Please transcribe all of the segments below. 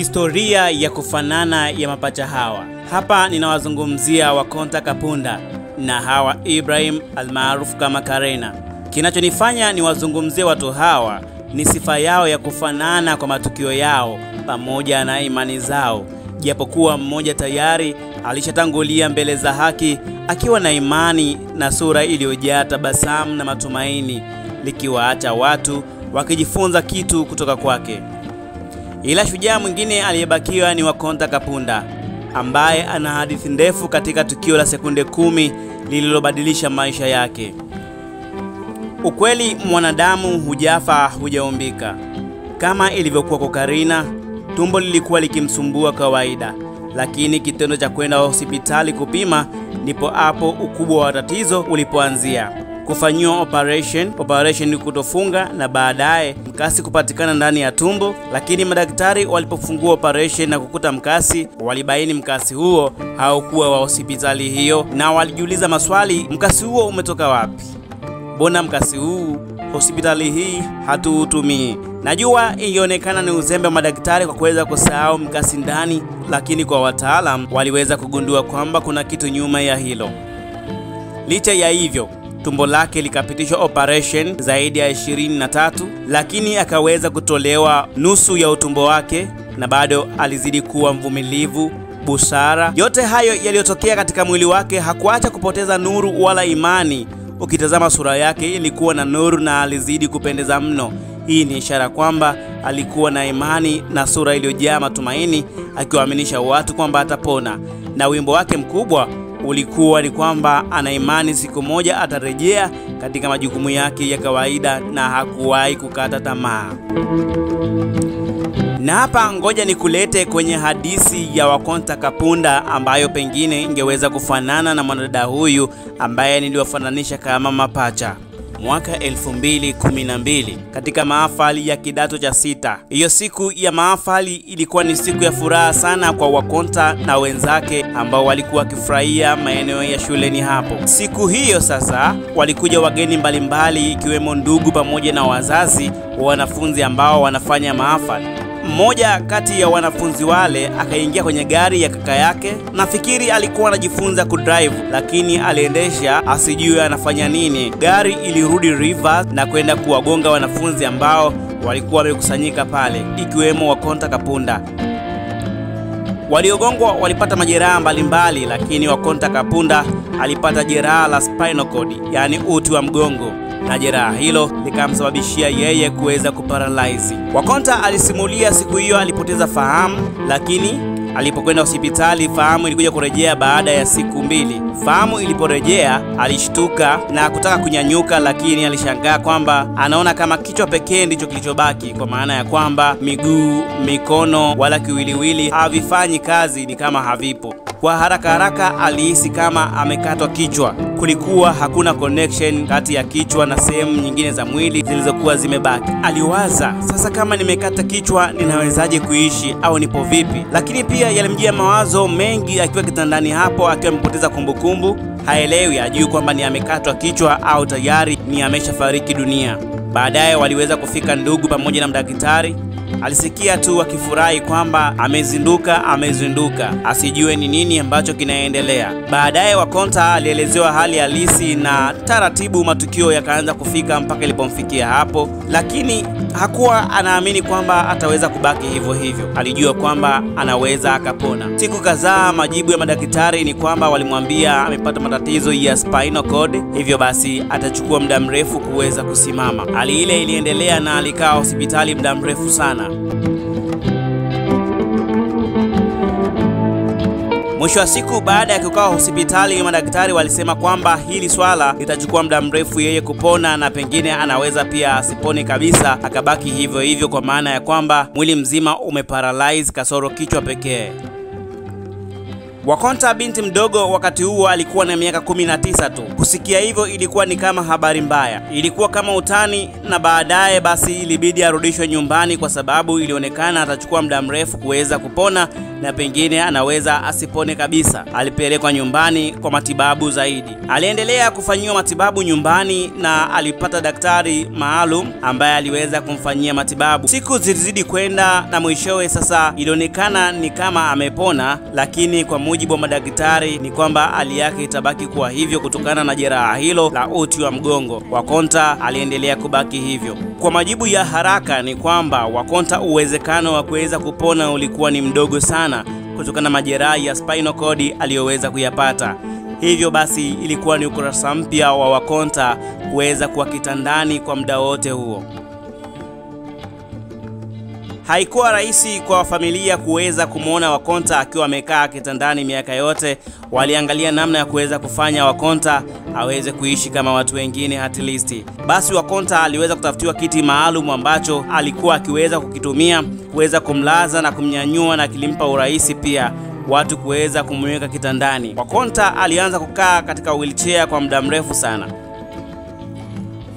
Historia ya kufanana ya mapacha hawa. Hapa ninawazungumzia Wakonta Kapunda na Hawa Ibrahim almaarufu kama Karena. Kinachonifanya niwazungumzie watu hawa ni sifa yao ya kufanana kwa matukio yao pamoja na imani zao. Japokuwa mmoja tayari alishatangulia mbele za haki akiwa na imani na sura iliyojaa tabasamu na matumaini, likiwaacha watu wakijifunza kitu kutoka kwake. Ila shujaa mwingine aliyebakiwa ni Wakonta Kapunda, ambaye ana hadithi ndefu katika tukio la sekunde 10 lililobadilisha maisha yake. Ukweli, mwanadamu hujafa hujaumbika. Kama ilivyokuwa kwa Karena, tumbo lilikuwa likimsumbua kawaida, lakini kitendo cha kwenda hospitali kupima ndipo hapo ukubwa wa tatizo ulipoanzia. Kufanyiwa operation ni kutofunga na baadaye mkasi kupatikana ndani ya tumbo, lakini madaktari walipofungua operation na kukuta mkasi, walibaini mkasi huo haukuwa wa hospitali hiyo, na walijiuliza maswali, mkasi huo umetoka wapi? Mbona mkasi huu hospitali hii hatuutumii? Najua ilionekana ni uzembe wa madaktari kwa kuweza kusahau mkasi ndani, lakini kwa wataalam waliweza kugundua kwamba kuna kitu nyuma ya hilo. Licha ya hivyo, tumbo lake likapitishwa operation zaidi ya 23, lakini akaweza kutolewa nusu ya utumbo wake, na bado alizidi kuwa mvumilivu, busara. Yote hayo yaliyotokea katika mwili wake hakuacha kupoteza nuru wala imani. Ukitazama sura yake ilikuwa na nuru na alizidi kupendeza mno. Hii ni ishara kwamba alikuwa na imani na sura iliyojaa matumaini, akiwaaminisha watu kwamba atapona. Na wimbo wake mkubwa ulikuwa ni kwamba ana imani siku moja atarejea katika majukumu yake ya kawaida, na hakuwahi kukata tamaa. Na hapa ngoja nikulete kwenye hadithi ya Wakonta Kapunda, ambayo pengine ingeweza kufanana na mwanadada huyu ambaye niliwafananisha kama mapacha. Mwaka 2012 katika mahafali ya kidato cha 6. Hiyo siku ya mahafali ilikuwa ni siku ya furaha sana kwa Wakonta na wenzake ambao walikuwa wakifurahia maeneo ya shuleni hapo. Siku hiyo sasa walikuja wageni mbalimbali, ikiwemo ndugu pamoja na wazazi wa wanafunzi ambao wanafanya mahafali. Mmoja kati ya wanafunzi wale akaingia kwenye gari ya kaka yake. Nafikiri alikuwa anajifunza kudrive, lakini aliendesha asijue anafanya nini. Gari ilirudi reverse na kwenda kuwagonga wanafunzi ambao walikuwa wamekusanyika pale, ikiwemo Wakonta Kapunda. Waliogongwa walipata majeraha mbalimbali, lakini Wakonta Kapunda alipata jeraha la spinal cord, yani uti wa mgongo, na jeraha hilo likamsababishia yeye kuweza kuparalyze. Wakonta alisimulia siku hiyo alipoteza fahamu, lakini alipokwenda hospitali fahamu ilikuja kurejea baada ya siku 2. Fahamu iliporejea alishtuka na kutaka kunyanyuka, lakini alishangaa kwamba anaona kama kichwa pekee ndicho kilichobaki, kwa maana ya kwamba miguu, mikono wala kiwiliwili havifanyi kazi, ni kama havipo. Kwa haraka alihisi kama amekatwa kichwa. Kulikuwa hakuna connection kati ya kichwa na sehemu nyingine za mwili zilizokuwa zimebaki. Aliwaza, sasa kama nimekata kichwa ninawezaje kuishi, au nipo vipi? Lakini pia yalimjia mawazo mengi akiwa kitandani hapo, akiwa amepoteza kumbukumbu. Haelewi, ajui kwamba ni amekatwa kichwa au tayari ni ameshafariki dunia. Baadaye waliweza kufika ndugu pamoja na mdaktari. Alisikia tu akifurahi kwamba amezinduka, asijue ni nini ambacho kinaendelea. Baadaye Wakonta alielezewa hali halisi, na taratibu matukio yakaanza kufika mpaka ilipomfikia hapo, lakini hakuwa anaamini kwamba ataweza kubaki hivyo hivyo. Alijua kwamba anaweza akapona. Siku kadhaa majibu ya madaktari ni kwamba walimwambia amepata matatizo ya spinal cord, hivyo basi atachukua muda mrefu kuweza kusimama. Hali ile iliendelea na alikaa hospitali muda mrefu sana. Mwisho wa siku, baada ya kukaa hospitali, madaktari walisema kwamba hili swala litachukua muda mrefu yeye kupona, na pengine anaweza pia asipone kabisa akabaki hivyo hivyo, kwa maana ya kwamba mwili mzima umeparalyze kasoro kichwa pekee. Wakonta binti mdogo wakati huo alikuwa na miaka 19 tu. Kusikia hivyo ilikuwa ni kama habari mbaya, ilikuwa kama utani, na baadaye basi ilibidi arudishwe nyumbani kwa sababu ilionekana atachukua muda mrefu kuweza kupona, na pengine anaweza asipone kabisa. Alipelekwa nyumbani kwa matibabu zaidi. Aliendelea kufanyiwa matibabu nyumbani na alipata daktari maalum ambaye aliweza kumfanyia matibabu. Siku zilizidi kwenda na mwishowe sasa ilionekana ni kama amepona, lakini kwa mujibu wa madaktari ni kwamba hali yake itabaki kuwa hivyo kutokana na jeraha hilo la uti wa mgongo. Wakonta aliendelea kubaki hivyo. Kwa majibu ya haraka ni kwamba Wakonta uwezekano wa kuweza kupona ulikuwa ni mdogo sana kutokana na majeraha ya spinal cord aliyoweza kuyapata. Hivyo basi ilikuwa ni ukurasa mpya wa Wakonta kuweza kuwa kitandani kwa muda wote huo. Haikuwa rahisi kwa familia kuweza kumuona Wakonta akiwa amekaa kitandani miaka yote. Waliangalia namna ya kuweza kufanya Wakonta aweze kuishi kama watu wengine at least. Basi Wakonta aliweza kutafutiwa kiti maalum ambacho alikuwa akiweza kukitumia kuweza kumlaza na kumnyanyua, na kilimpa urahisi pia watu kuweza kumweka kitandani. Wakonta alianza kukaa katika wheelchair kwa muda mrefu sana.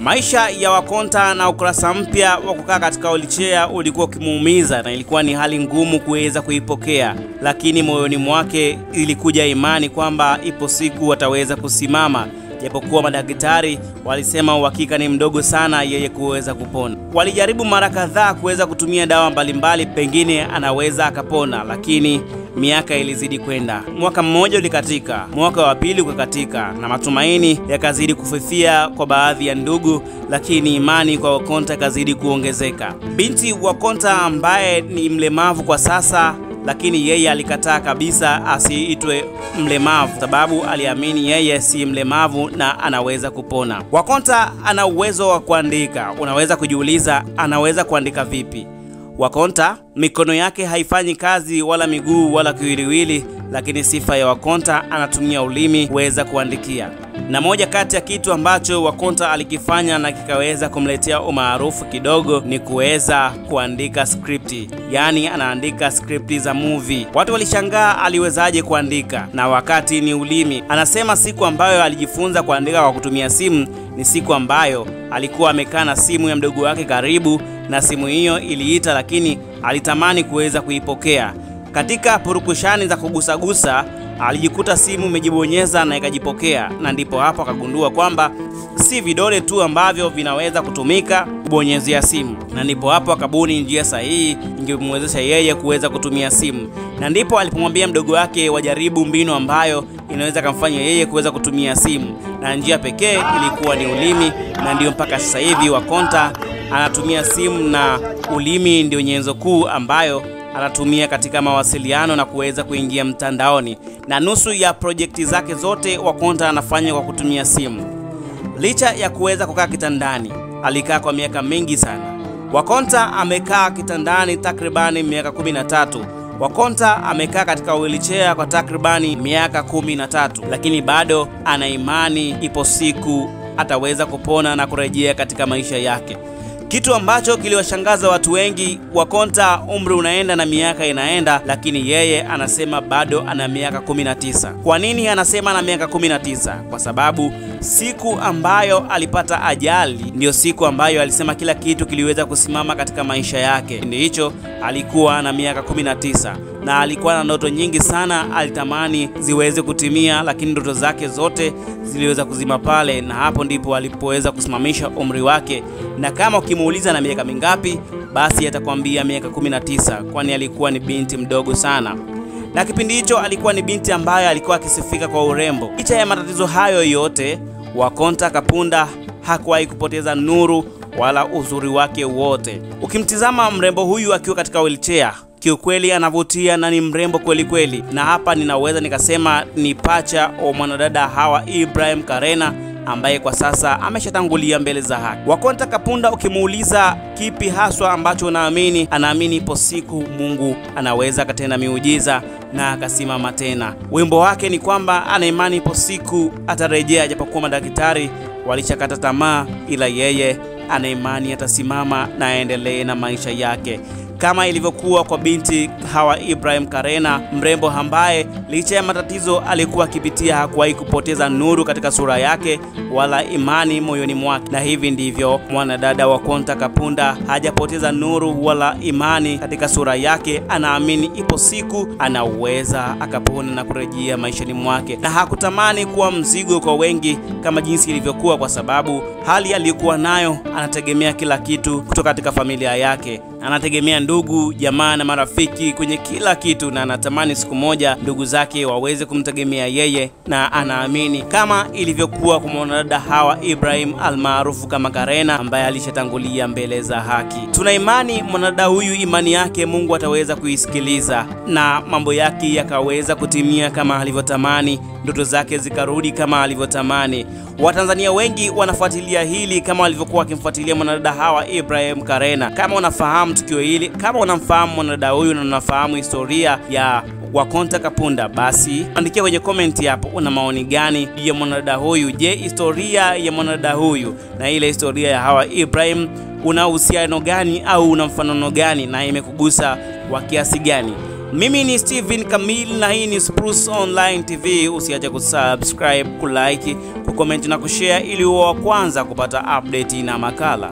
Maisha ya Wakonta na ukurasa mpya wa kukaa katika wheelchair ulikuwa ukimuumiza na ilikuwa ni hali ngumu kuweza kuipokea, lakini moyoni mwake ilikuja imani kwamba ipo siku ataweza kusimama, japokuwa madaktari walisema uhakika ni mdogo sana yeye kuweza kupona. Walijaribu mara kadhaa kuweza kutumia dawa mbalimbali pengine anaweza akapona, lakini miaka ilizidi kwenda. Mwaka mmoja ulikatika, mwaka wa pili ukakatika, na matumaini yakazidi kufifia kwa baadhi ya ndugu, lakini imani kwa Wakonta ikazidi kuongezeka. Binti Wakonta ambaye ni mlemavu kwa sasa, lakini yeye alikataa kabisa asiitwe mlemavu sababu aliamini yeye si mlemavu na anaweza kupona. Wakonta ana uwezo wa kuandika. Unaweza kujiuliza anaweza kuandika vipi? Wakonta mikono yake haifanyi kazi wala miguu wala kiwiliwili, lakini sifa ya Wakonta anatumia ulimi kuweza kuandikia. Na moja kati ya kitu ambacho Wakonta alikifanya na kikaweza kumletea umaarufu kidogo ni kuweza kuandika scripti. Yani anaandika scripti za movie. Watu walishangaa aliwezaje kuandika na wakati ni ulimi. Anasema siku ambayo alijifunza kuandika kwa kutumia simu ni siku ambayo alikuwa amekaa na simu ya mdogo wake karibu, na simu hiyo iliita lakini alitamani kuweza kuipokea. Katika purukushani za kugusagusa alijikuta simu imejibonyeza na ikajipokea, na ndipo hapo akagundua kwamba si vidole tu ambavyo vinaweza kutumika kubonyezea simu, na ndipo hapo akabuni njia sahihi ingemwezesha yeye kuweza kutumia simu. Na ndipo alipomwambia mdogo wake wajaribu mbinu ambayo inaweza kumfanya yeye kuweza kutumia simu, na njia pekee ilikuwa ni ulimi, na ndio mpaka sasa hivi Wakonta anatumia simu na ulimi ndio nyenzo kuu ambayo anatumia katika mawasiliano na kuweza kuingia mtandaoni, na nusu ya projekti zake zote Wakonta anafanya kwa kutumia simu. Licha ya kuweza kukaa kitandani, alikaa kwa miaka mingi sana. Wakonta amekaa kitandani takribani miaka 13. Wakonta amekaa katika wheelchair kwa takribani miaka 13, lakini bado ana imani ipo siku ataweza kupona na kurejea katika maisha yake. Kitu ambacho kiliwashangaza watu wengi, Wakonta umri unaenda na miaka inaenda, lakini yeye anasema bado ana miaka 19. Kwa nini anasema ana miaka 19? Kwa sababu siku ambayo alipata ajali ndio siku ambayo alisema kila kitu kiliweza kusimama katika maisha yake. Ndio hicho alikuwa na miaka 19 na alikuwa na ndoto nyingi sana alitamani ziweze kutimia, lakini ndoto zake zote ziliweza kuzima pale, na hapo ndipo alipoweza kusimamisha umri wake. Na kama ukimuuliza na miaka mingapi, basi atakwambia miaka 19, kwani alikuwa ni binti mdogo sana. Na kipindi hicho alikuwa ni binti ambaye alikuwa akisifika kwa urembo. Licha ya matatizo hayo yote, Wakonta Kapunda hakuwahi kupoteza nuru wala uzuri wake wote. Ukimtizama mrembo huyu akiwa katika wheelchair, kiukweli anavutia na ni mrembo kweli kweli. Na hapa ninaweza nikasema ni pacha wa mwanadada Hawa Ibrahim Karena ambaye kwa sasa ameshatangulia mbele za haki. Wakonta Kapunda ukimuuliza kipi haswa ambacho anaamini, anaamini ipo siku Mungu anaweza katenda miujiza na akasimama tena. Wimbo wake ni kwamba ana imani ipo siku atarejea, japokuwa madaktari walishakata tamaa, ila yeye ana imani atasimama na aendelee na maisha yake. kama ilivyokuwa kwa binti Hawa Ibrahim Karena, mrembo ambaye licha ya matatizo alikuwa akipitia hakuwahi kupoteza nuru katika sura yake wala imani moyoni mwake. Na hivi ndivyo mwanadada wa Konta Kapunda hajapoteza nuru wala imani katika sura yake. Anaamini ipo siku anaweza akapona na kurejea maishani mwake, na hakutamani kuwa mzigo kwa wengi kama jinsi ilivyokuwa, kwa sababu hali aliyokuwa nayo anategemea kila kitu kutoka katika familia yake. Anategemea ndugu, jamaa na marafiki kwenye kila kitu, na anatamani siku moja ndugu zake waweze kumtegemea yeye, na anaamini kama ilivyokuwa kwa mwanadada Hawa Ibrahim almaarufu kama Karena, ambaye alishatangulia mbele za haki. Tuna imani mwanadada huyu, imani yake Mungu ataweza kuisikiliza na mambo yake yakaweza kutimia kama alivyotamani, ndoto zake zikarudi kama alivyotamani. Watanzania wengi wanafuatilia hili kama walivyokuwa wakimfuatilia mwanadada Hawa Ibrahim Karena. Kama unafahamu tukio hili, kama unamfahamu mwanadada huyu na unafahamu historia ya Konta Kapunda, basi andikia kwenye comment hapo una maoni gani ya mwanadada huyu. Je, historia ya mwanadada huyu na ile historia ya Hawa Ibrahim una uhusiano gani au una mfanano gani, na imekugusa kwa kiasi gani? Mimi ni Steven Kamil na hii ni Spruce Online TV. Usiache kusubscribe, kulike, kucomment na kushare ili uwe wa kwanza kupata update na makala.